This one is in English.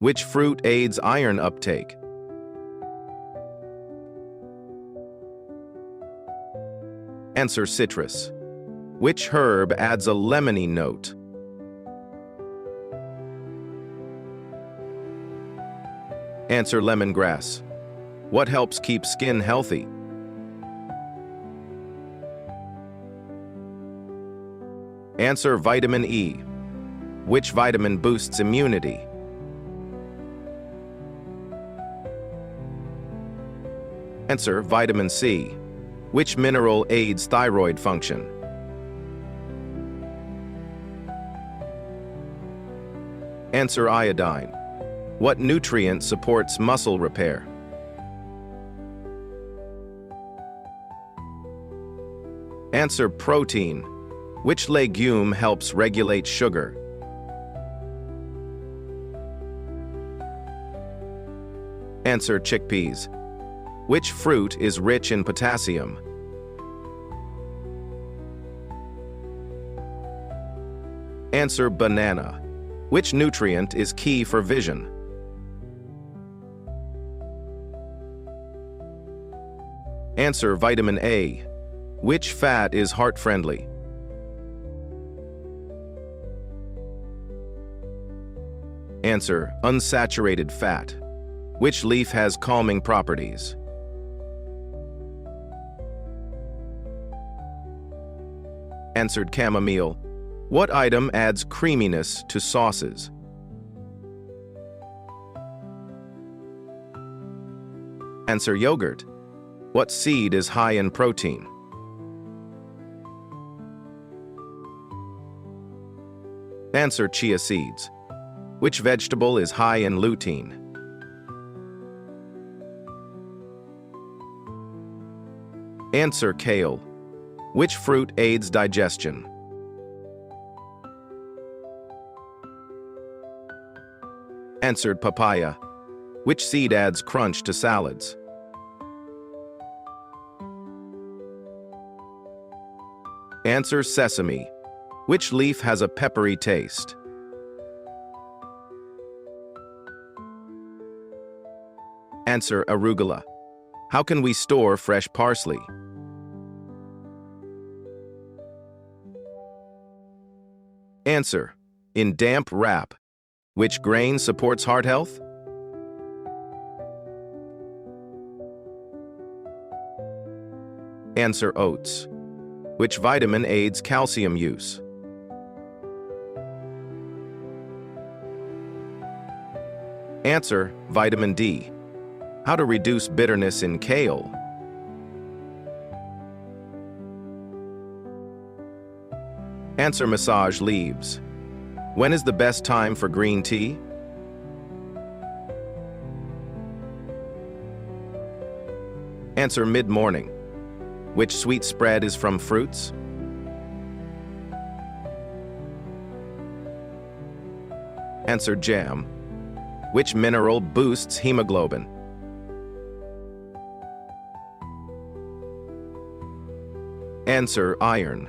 Which fruit aids iron uptake? Answer citrus. Which herb adds a lemony note? Answer lemongrass. What helps keep skin healthy? Answer vitamin E. Which vitamin boosts immunity? Answer vitamin C. Which mineral aids thyroid function? Answer iodine. What nutrient supports muscle repair? Answer protein. Which legume helps regulate sugar? Answer chickpeas. Which fruit is rich in potassium? Answer banana. Which nutrient is key for vision? Answer vitamin A. Which fat is heart-friendly? Answer unsaturated fat. Which leaf has calming properties? Answered chamomile. What item adds creaminess to sauces? Answer yogurt. What seed is high in protein? Answer chia seeds. Which vegetable is high in lutein? Answer kale. Which fruit aids digestion? Answered papaya. Which seed adds crunch to salads? Answer sesame. Which leaf has a peppery taste? Answer arugula. How can we store fresh parsley? Answer in damp wrap. Which grain supports heart health? Answer oats. Which vitamin aids calcium use? Answer vitamin D. How to reduce bitterness in kale? Answer massage leaves. When is the best time for green tea? Answer mid-morning. Which sweet spread is from fruits? Answer jam. Which mineral boosts hemoglobin? Answer iron.